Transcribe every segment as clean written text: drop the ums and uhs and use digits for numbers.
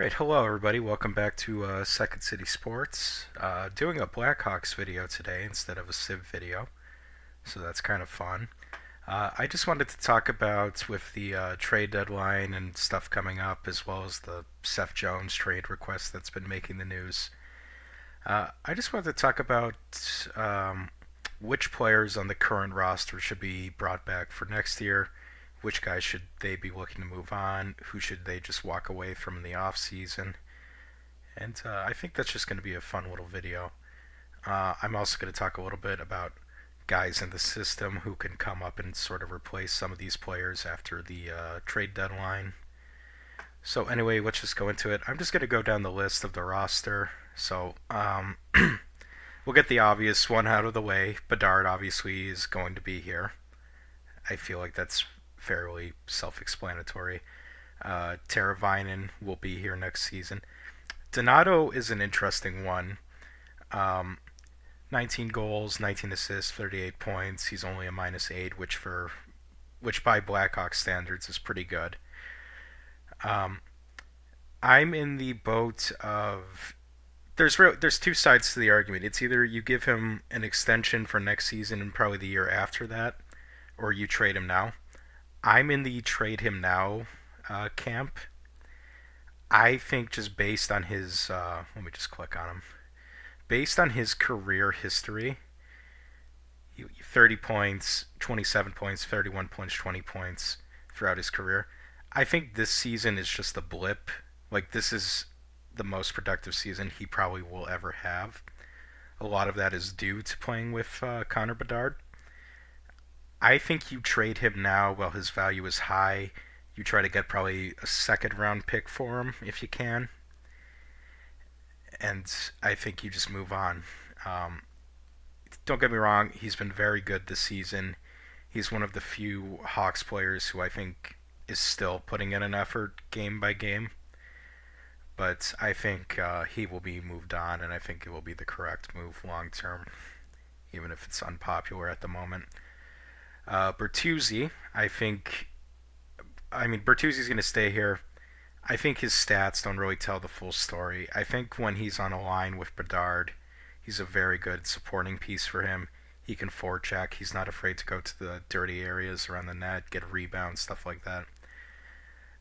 Alright, hello everybody. Welcome back to Second City Sports. Doing a Blackhawks video today instead of a Civ video, so that's kind of fun. I just wanted to talk about with the trade deadline and stuff coming up, as well as the Seth Jones trade request that's been making the news. I just wanted to talk about which players on the current roster should be brought back for next year. Which guys should they be looking to move on? Who should they just walk away from in the offseason? And I think that's just going to be a fun little video. I'm also going to talk a little bit about guys in the system who can come up and sort of replace some of these players after the trade deadline. So anyway, let's just go into it. I'm just going to go down the list of the roster. So we'll get the obvious one out of the way. Bedard obviously is going to be here. I feel like that's fairly self-explanatory. Teravainen will be here next season. Donato is an interesting one. 19 goals, 19 assists, 38 points. He's only a -8, which by Blackhawks standards is pretty good. I'm in the boat of there's two sides to the argument. It's either you give him an extension for next season and probably the year after that, or you trade him now. I'm in the trade him now camp. I think just based on his, let me just click on him. Based on his career history, 30 points, 27 points, 31 points, 20 points throughout his career. I think this season is just a blip. Like, this is the most productive season he probably will ever have. A lot of that is due to playing with Connor Bedard. I think you trade him now while his value is high. You try to get probably a second round pick for him if you can. And I think you just move on. Don't get me wrong, he's been very good this season. He's one of the few Hawks players who I think is still putting in an effort game by game. But I think he will be moved on, and I think it will be the correct move long term, even if it's unpopular at the moment. Bertuzzi, Bertuzzi's going to stay here. I think his stats don't really tell the full story. I think when he's on a line with Bedard, he's a very good supporting piece for him. He can forecheck. He's not afraid to go to the dirty areas around the net, get rebounds, stuff like that.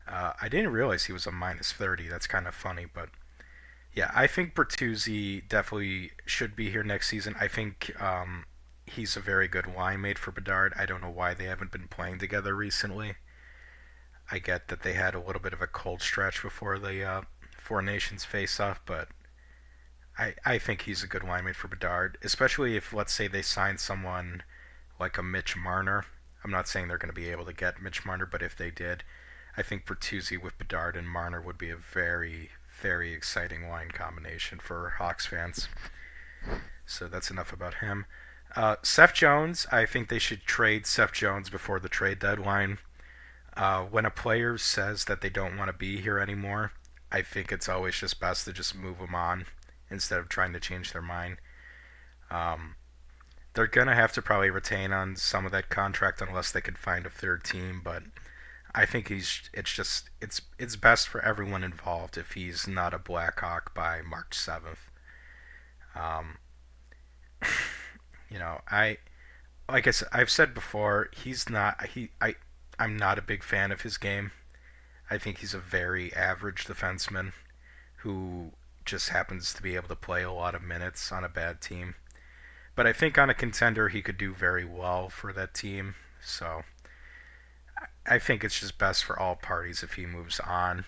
I didn't realize he was a -30. That's kind of funny, but yeah, I think Bertuzzi definitely should be here next season. I think he's a very good line mate for Bedard. I don't know why they haven't been playing together recently. I get that they had a little bit of a cold stretch before the Four Nations face-off, but I think he's a good line mate for Bedard, especially if, let's say, they sign someone like a Mitch Marner. I'm not saying they're going to be able to get Mitch Marner, but if they did, I think Bertuzzi with Bedard and Marner would be a very, very exciting line combination for Hawks fans. So that's enough about him. Seth Jones, I think they should trade Seth Jones before the trade deadline. When a player says that they don't want to be here anymore, I think it's always just best to just move them on instead of trying to change their mind. They're going to have to probably retain on some of that contract unless they can find a third team, but I think it's best for everyone involved if he's not a Blackhawk by March 7th. I've said before, I'm not a big fan of his game. I think he's a very average defenseman who just happens to be able to play a lot of minutes on a bad team. But I think on a contender he could do very well for that team. So I think it's just best for all parties if he moves on.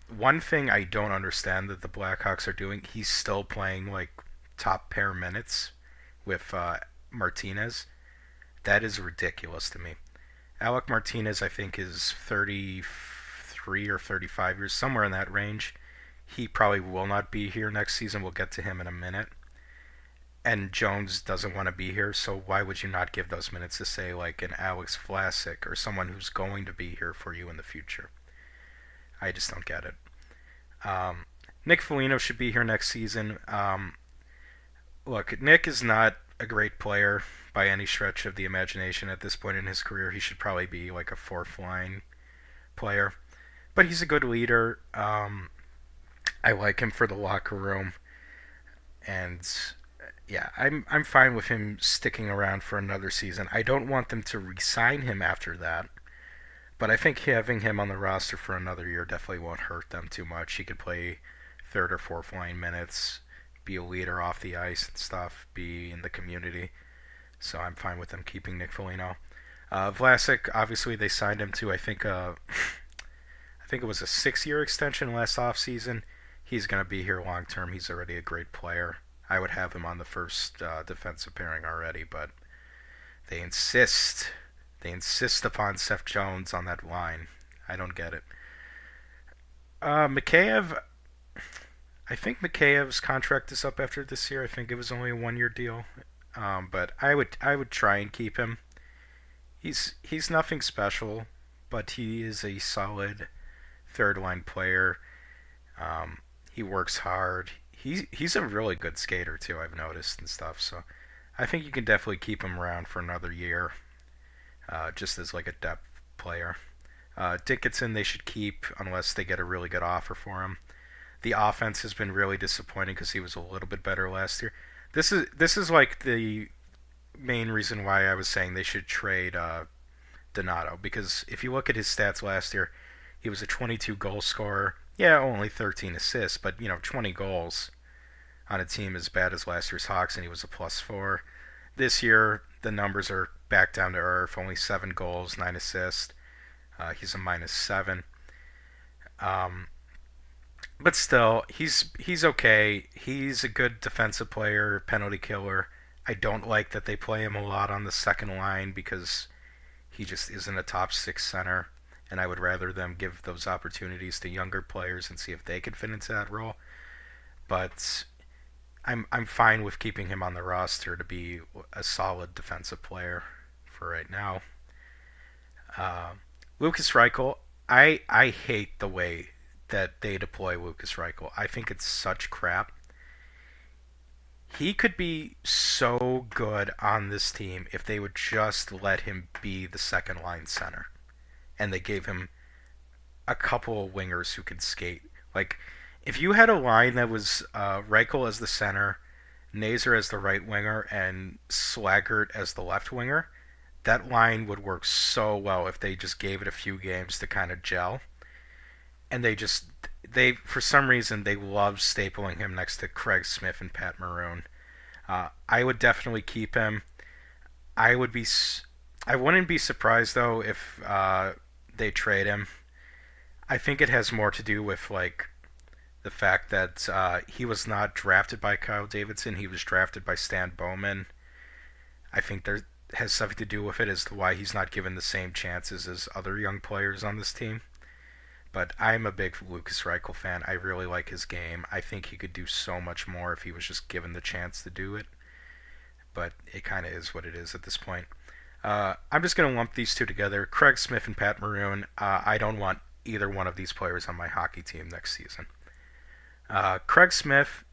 One thing I don't understand that the Blackhawks are doing, he's still playing like top pair minutes with Martinez. That is ridiculous to me. Alec Martinez, I think, is 33 or 35 years, somewhere in that range. He probably will not be here next season. We'll get to him in a minute. And Jones doesn't want to be here, so why would you not give those minutes to, say, like an Alex Vlasic or someone who's going to be here for you in the future? I just don't get it. Nick Foligno should be here next season. Look, Nick is not a great player by any stretch of the imagination at this point in his career. He should probably be like a fourth line player. But he's a good leader. I like him for the locker room, and yeah, I'm fine with him sticking around for another season. I don't want them to re-sign him after that, but I think having him on the roster for another year definitely won't hurt them too much. He could play third or fourth line minutes, be a leader off the ice and stuff, be in the community. So I'm fine with them keeping Nick Foligno. Vlasic, obviously they signed him to I think it was a 6-year extension last offseason. He's going to be here long term. He's already a great player. I would have him on the first defensive pairing already, but they insist. They insist upon Seth Jones on that line. I don't get it. Mikheyev, I think Mikheyev's contract is up after this year. I think it was only a 1-year deal, but I would try and keep him. He's nothing special, but he is a solid third line player. He works hard. He's a really good skater too. I've noticed and stuff. So I think you can definitely keep him around for another year, just as like a depth player. Dickinson they should keep unless they get a really good offer for him. The offense has been really disappointing because he was a little bit better last year. This is like the main reason why I was saying they should trade Donato, because if you look at his stats last year, he was a 22 goal scorer. Yeah, only 13 assists, but 20 goals on a team as bad as last year's Hawks, and he was a +4. This year, the numbers are back down to earth. Only 7 goals, 9 assists. He's a -7. Um, but still, he's okay. He's a good defensive player, penalty killer. I don't like that they play him a lot on the second line because he just isn't a top 6 center, and I would rather them give those opportunities to younger players and see if they could fit into that role. But I'm fine with keeping him on the roster to be a solid defensive player for right now. Uh, Lucas Reichel, I hate the way that they deploy Lucas Reichel. I think it's such crap. He could be so good on this team if they would just let him be the second line center, and they gave him a couple of wingers who could skate. Like, if you had a line that was Reichel as the center, Nazer as the right winger, and Slaggert as the left winger, that line would work so well if they just gave it a few games to kind of gel. And they for some reason they love stapling him next to Craig Smith and Pat Maroon. I would definitely keep him. I would be I wouldn't be surprised though if they trade him. I think it has more to do with like the fact that he was not drafted by Kyle Davidson. He was drafted by Stan Bowman. I think there has something to do with it as to why he's not given the same chances as other young players on this team. But I'm a big Lucas Reichel fan. I really like his game. I think he could do so much more if he was just given the chance to do it. But it kind of is what it is at this point. I'm just going to lump these two together. Craig Smith and Pat Maroon. I don't want either one of these players on my hockey team next season. Craig Smith,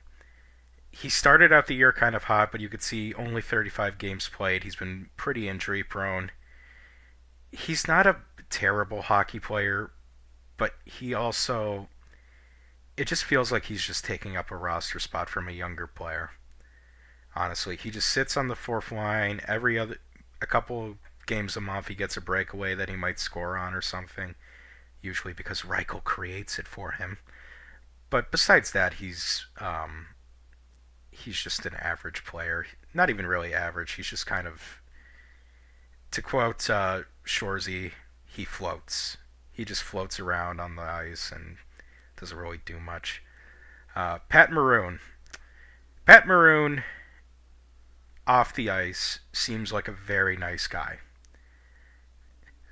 he started out the year kind of hot, but you could see only 35 games played. He's been pretty injury prone. He's not a terrible hockey player, but he also, it just feels like he's just taking up a roster spot from a younger player. Honestly, he just sits on the fourth line a couple games a month. He gets a breakaway that he might score on or something. Usually because Reichel creates it for him. But besides that, he's just an average player. Not even really average. He's just kind of, to quote Shorzy, he floats. He just floats around on the ice and doesn't really do much. Pat Maroon. Pat Maroon, off the ice, seems like a very nice guy.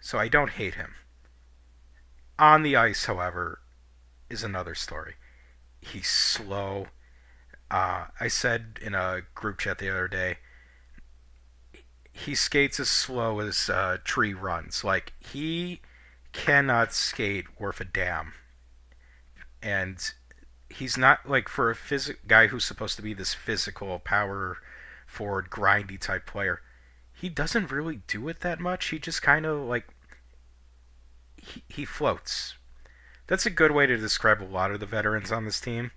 So I don't hate him. On the ice, however, is another story. He's slow. I said in a group chat the other day, he skates as slow as Tree runs. Like, he cannot skate worth a damn. And he's not, like, for a guy who's supposed to be this physical, power forward, grindy type player, he doesn't really do it that much. He just kind of, like, he floats. That's a good way to describe a lot of the veterans on this team.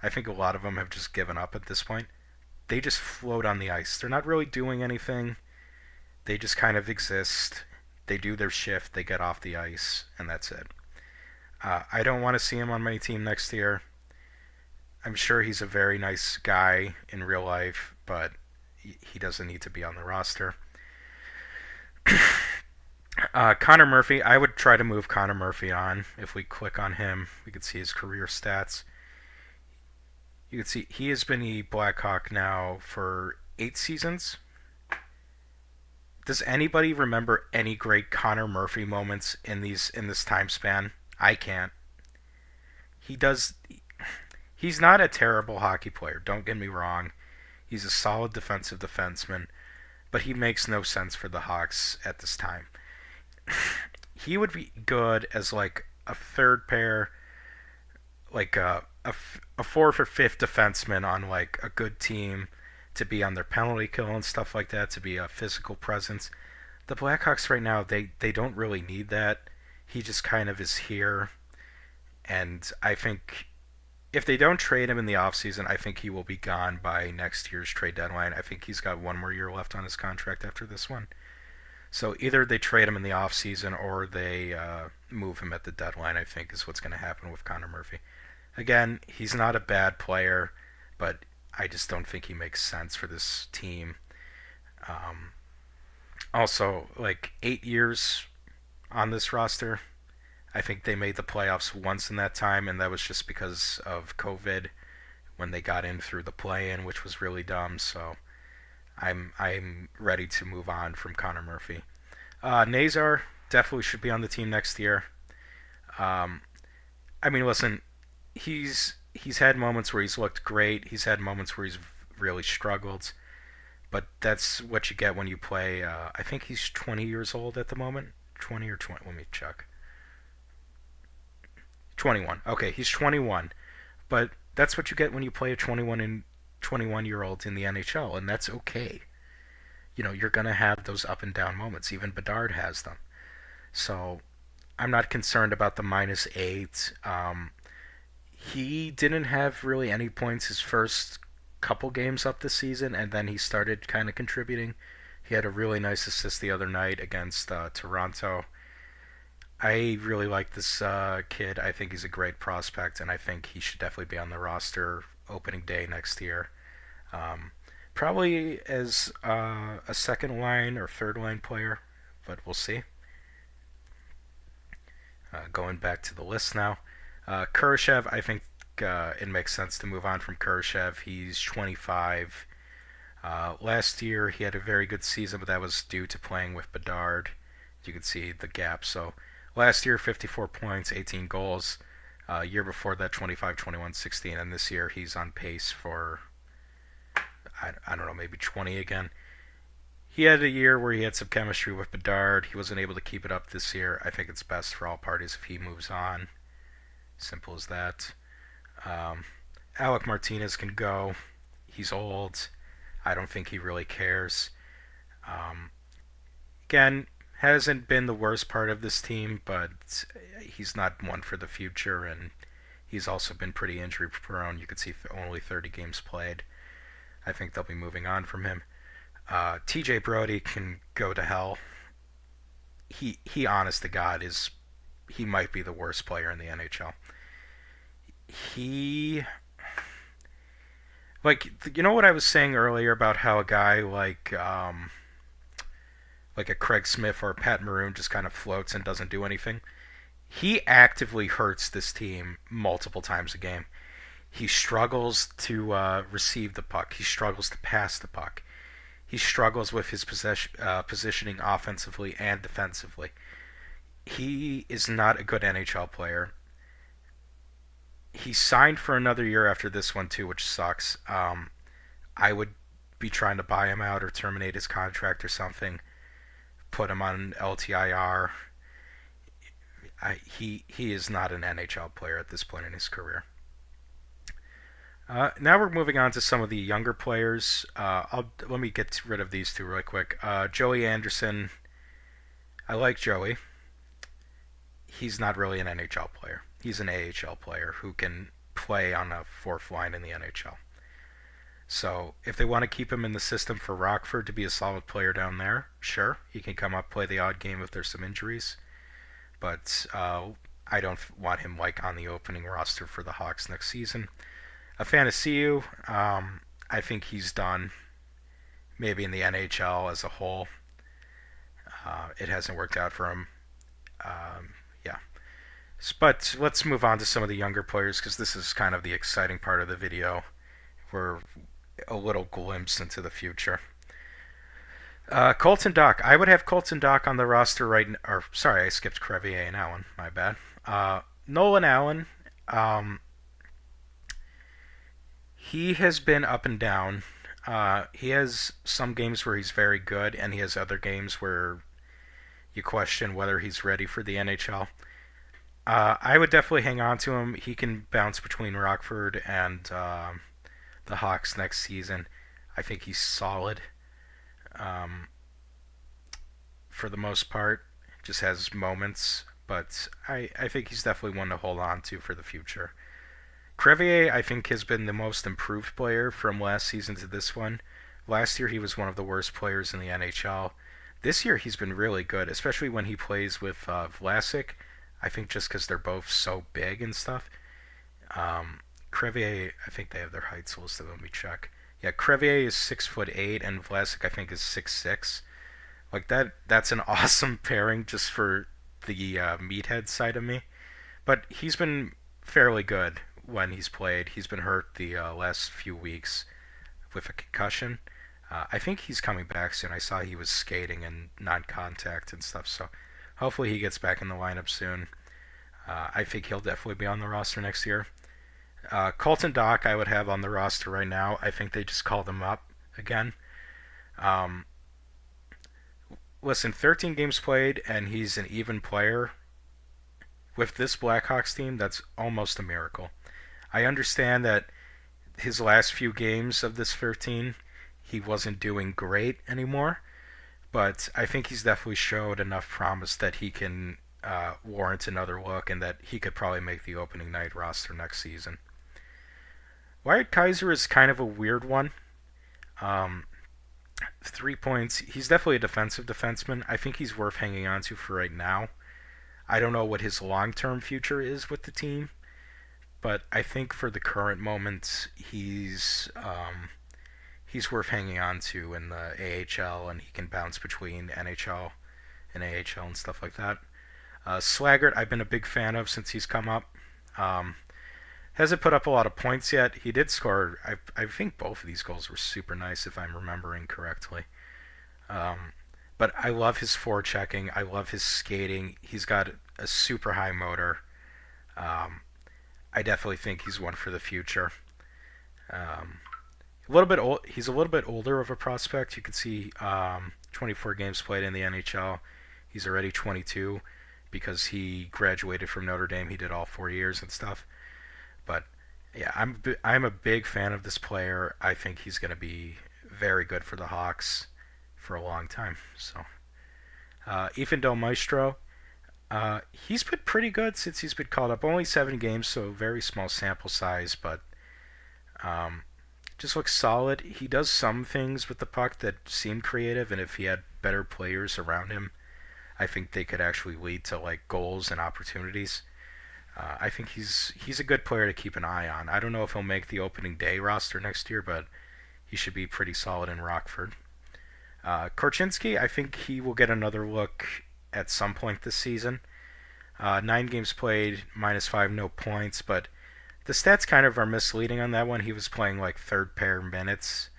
I think a lot of them have just given up at this point. They just float on the ice. They're not really doing anything. They just kind of exist. They do their shift, they get off the ice, and that's it. I don't want to see him on my team next year. I'm sure he's a very nice guy in real life, but he doesn't need to be on the roster. Connor Murphy, I would try to move Connor Murphy on. If we click on him, we could see his career stats. You can see he has been a Blackhawk now for 8 seasons. Does anybody remember any great Connor Murphy moments in this time span? I can't. He does. He's not a terrible hockey player. Don't get me wrong. He's a solid defensive defenseman, but he makes no sense for the Hawks at this time. He would be good as like a third pair, like a fourth or fifth defenseman on like a good team, to be on their penalty kill and stuff like that, to be a physical presence. The Blackhawks right now, they don't really need that. He just kind of is here, and I think if they don't trade him in the offseason, I think he will be gone by next year's trade deadline. I think he's got one more year left on his contract after this one. So either they trade him in the offseason or they move him at the deadline, I think, is what's going to happen with Connor Murphy. Again, he's not a bad player, but I just don't think he makes sense for this team. Also, like 8 years on this roster, I think they made the playoffs once in that time, and that was just because of COVID when they got in through the play-in, which was really dumb. So I'm ready to move on from Connor Murphy. Nazar definitely should be on the team next year. I mean, listen, he's had moments where he's looked great. He's had moments where he's really struggled. But that's what you get when you play. I think he's 20 years old at the moment. 20 or 20. Let me check. 21. Okay, he's 21. But that's what you get when you play a 21-year-old in the NHL, and that's okay. You know, you're going to have those up and down moments. Even Bedard has them. So I'm not concerned about the -8. He didn't have really any points his first couple games up this season, and then he started kind of contributing. He had a really nice assist the other night against Toronto. I really like this kid. I think he's a great prospect, and I think he should definitely be on the roster opening day next year. Probably as a second line or third line player, but we'll see. Going back to the list now. Kurashev, I think it makes sense to move on from Kurashev. He's 25. Last year he had a very good season, but that was due to playing with Bedard. You can see the gap. So last year 54 points, 18 goals. Year before that 25, 21, 16, and this year he's on pace for I don't know, maybe 20 again. He had a year where he had some chemistry with Bedard. He wasn't able to keep it up this year. I think it's best for all parties if he moves on. Simple as that. Alec Martinez can go. He's old. I don't think he really cares. Again, hasn't been the worst part of this team, but he's not one for the future, and he's also been pretty injury prone. You can see only 30 games played. I think they'll be moving on from him. TJ Brody can go to hell. He honest to God, he might be the worst player in the NHL. He, like, you know what I was saying earlier about how a guy like a Craig Smith or a Pat Maroon just kind of floats and doesn't do anything? He actively hurts this team multiple times a game. He struggles to receive the puck. He struggles to pass the puck. He struggles with his positioning offensively and defensively. He is not a good NHL player. He signed for another year after this one too, which sucks. I would be trying to buy him out or terminate his contract or something. Put him on LTIR. He is not an NHL player at this point in his career. Now we're moving on to some of the younger players. Let me get rid of these two really quick. Joey Anderson. I like Joey. he's not really an NHL player. He's an AHL player who can play on a fourth line in the NHL. So if they want to keep him in the system for Rockford to be a solid player down there, sure, he can come up, play the odd game if there's some injuries. But I don't want him like on the opening roster for the Hawks next season. A fan of CU, I think he's done. Maybe in the NHL as a whole, it hasn't worked out for him. Yeah. But let's move on to some of the younger players because this is kind of the exciting part of the video. We're a little glimpse into the future. Colton Dach. I would have Colton Dach on the roster right now. Or, sorry, I skipped Crevier and Allen. My bad. Nolan Allen. He has been up and down. He has some games where he's very good, and he has other games where you question whether he's ready for the NHL. I would definitely hang on to him. He can bounce between Rockford and the Hawks next season. I think he's solid for the most part. Just has moments, but I think he's definitely one to hold on to for the future. Crevier, I think, has been the most improved player from last season to this one. Last year, he was one of the worst players in the NHL. This year, he's been really good, especially when he plays with Vlasic. I think just because they're both so big and stuff. Crevier, I think they have their heights listed. Let me check. Yeah, Crevier is 6'8", and Vlasic, I think, is 6'6". Like that's an awesome pairing just for the meathead side of me. But he's been fairly good when he's played. He's been hurt the last few weeks with a concussion. I think he's coming back soon. I saw he was skating and non-contact and stuff, so hopefully he gets back in the lineup soon. I think he'll definitely be on the roster next year. Colton Dach I would have on the roster right now. I think they just called him up again. Listen, 13 games played, and he's an even player. With this Blackhawks team, that's almost a miracle. I understand that his last few games of this 13, he wasn't doing great anymore, but I think he's definitely showed enough promise that he can warrant another look and that he could probably make the opening night roster next season. Wyatt Kaiser is kind of a weird one. 3 points. He's definitely a defensive defenseman. I think he's worth hanging on to for right now. I don't know what his long-term future is with the team, but I think for the current moment, he's worth hanging on to in the AHL, and he can bounce between NHL and AHL and stuff like that. Slaggert, I've been a big fan of since he's come up. Hasn't put up a lot of points yet. He did score. I think both of these goals were super nice, if I'm remembering correctly. But I love his forechecking. I love his skating. He's got a super high motor. I definitely think he's one for the future. A little bit old. He's a little bit older of a prospect. You can see 24 games played in the NHL. He's already 22 because he graduated from Notre Dame. He did all 4 years and stuff. But yeah, I'm a big fan of this player. I think he's going to be very good for the Hawks for a long time. So, Ethan Del Maestro, he's been pretty good since he's been called up. Only 7 games, so very small sample size, but just looks solid. He does some things with the puck that seem creative, and if he had better players around him, I think they could actually lead to like goals and opportunities. I think he's a good player to keep an eye on. I don't know if he'll make the opening day roster next year, but he should be pretty solid in Rockford. Korchinski, I think he will get another look at some point this season. 9 games played, -5, no points, but the stats kind of are misleading on that one. He was playing like third pair minutes,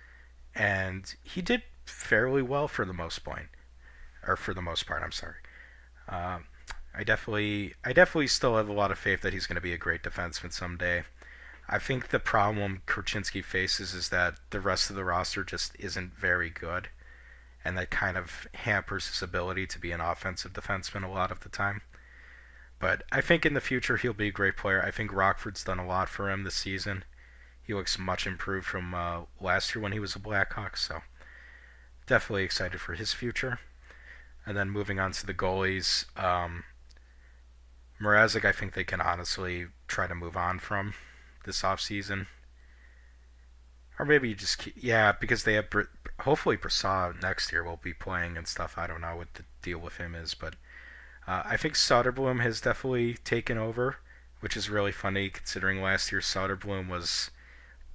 and he did fairly well for the most part. I'm sorry. I definitely still have a lot of faith that he's going to be a great defenseman someday. I think the problem Korchinski faces is that the rest of the roster just isn't very good, and that kind of hampers his ability to be an offensive defenseman a lot of the time. But I think in the future he'll be a great player. I think Rockford's done a lot for him this season. He looks much improved from last year when he was a Blackhawk, so definitely excited for his future. And then moving on to the goalies, Mrazek, I think they can honestly try to move on from this offseason. Or maybe you just keep, yeah, because they have hopefully Prasad next year will be playing and stuff. I don't know what the deal with him is, but I think Soderblom has definitely taken over, which is really funny considering last year Soderblom was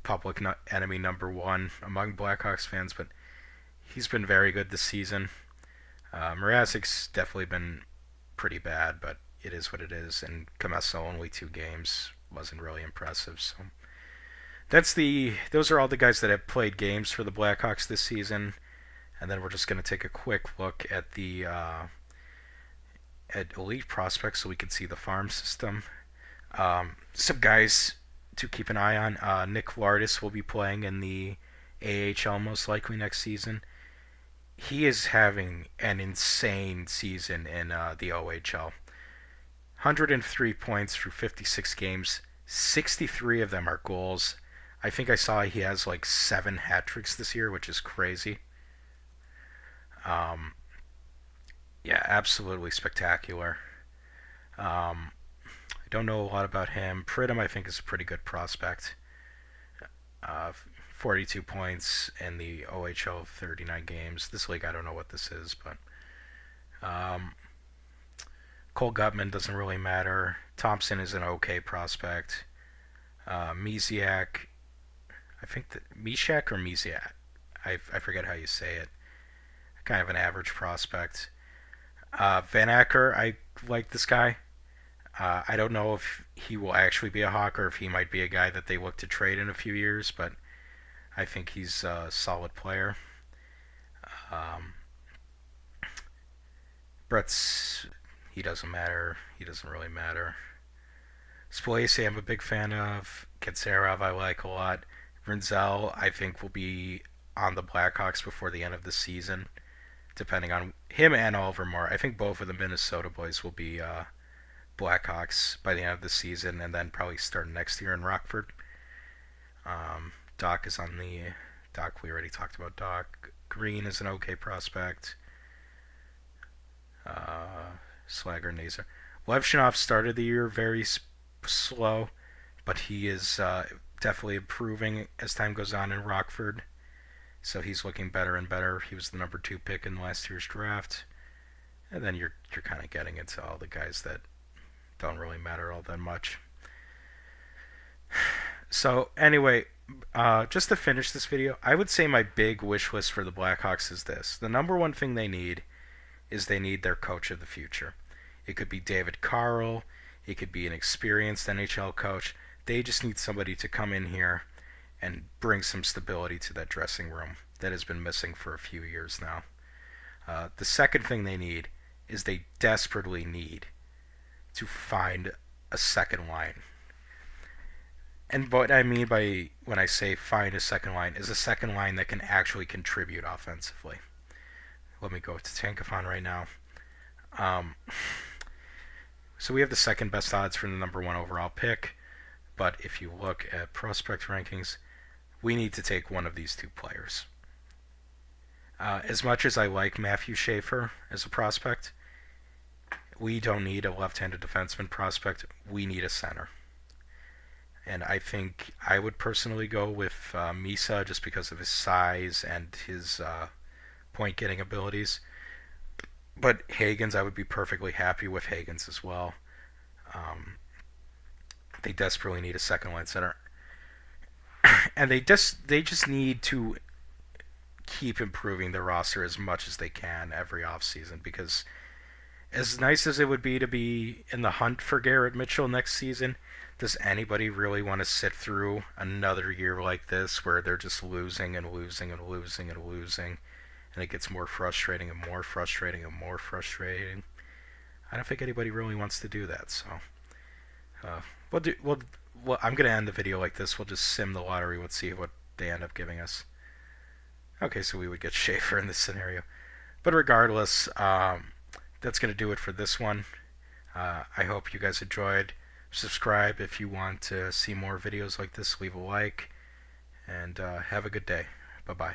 public enemy number one among Blackhawks fans, but he's been very good this season. Mrazek's definitely been pretty bad, but it is what it is. And Comesso only 2 games wasn't really impressive. So those are all the guys that have played games for the Blackhawks this season. And then we're just going to take a quick look at the at elite prospects so we can see the farm system. Some guys to keep an eye on. Nick Lardis will be playing in the AHL most likely next season. He is having an insane season in the OHL. 103 points through 56 games. 63 of them are goals. I think I saw he has like 7 hat tricks this year, which is crazy. Um, yeah, absolutely spectacular. I don't know a lot about him. Pridham, I think, is a pretty good prospect. Uh, 42 points in the OHL 39 games. This league, I don't know what this is, but um, Cole Gutman doesn't really matter. Thompson is an okay prospect. Misiak, I think that Mishak or Misiak, I forget how you say it. Kind of an average prospect. Van Acker, I like this guy. I don't know if he will actually be a Hawk or if he might be a guy that they look to trade in a few years, but I think he's a solid player. Um, Brett's, he doesn't matter. He doesn't really matter. Spalacy, I'm a big fan of. Katsarov, I like a lot. Rinzel, I think, will be on the Blackhawks before the end of the season, depending on him and Oliver Moore. I think both of the Minnesota boys will be Blackhawks by the end of the season, and then probably start next year in Rockford. Doc is on the Doc. We already talked about Doc. Green is an okay prospect. Slager, Nazer. Levshinov started the year very slow, but he is definitely improving as time goes on in Rockford. So he's looking better and better. He was the number 2 pick in last year's draft. And then you're kind of getting into all the guys that don't really matter all that much. So anyway, just to finish this video, I would say my big wish list for the Blackhawks is this. The number one thing they need is they need their coach of the future. It could be David Carl. It could be an experienced NHL coach. They just need somebody to come in here and bring some stability to that dressing room that has been missing for a few years now. The second thing they need is they desperately need to find a second line. And what I mean by when I say find a second line is a second line that can actually contribute offensively. Let me go to Tankathon right now. So we have the second best odds for the number 1 overall pick. But if you look at prospect rankings, we need to take one of these 2 players. As much as I like Matthew Schaefer as a prospect, we don't need a left-handed defenseman prospect. We need a center. And I think I would personally go with Misa just because of his size and his point-getting abilities. But Hagens, I would be perfectly happy with Hagens as well. They desperately need a second-line center. And they just need to keep improving the roster as much as they can every offseason, because as nice as it would be to be in the hunt for Garrett Mitchell next season, does anybody really want to sit through another year like this where they're just losing and losing and losing and losing, and it gets more frustrating and more frustrating and more frustrating? I don't think anybody really wants to do that. So I'm gonna end the video like this. We'll just sim the lottery. Let's see what they end up giving us. Okay, so we would get Schaefer in this scenario, but regardless, that's gonna do it for this one. I hope you guys enjoyed. Subscribe if you want to see more videos like this. Leave a like, and have a good day. Bye bye.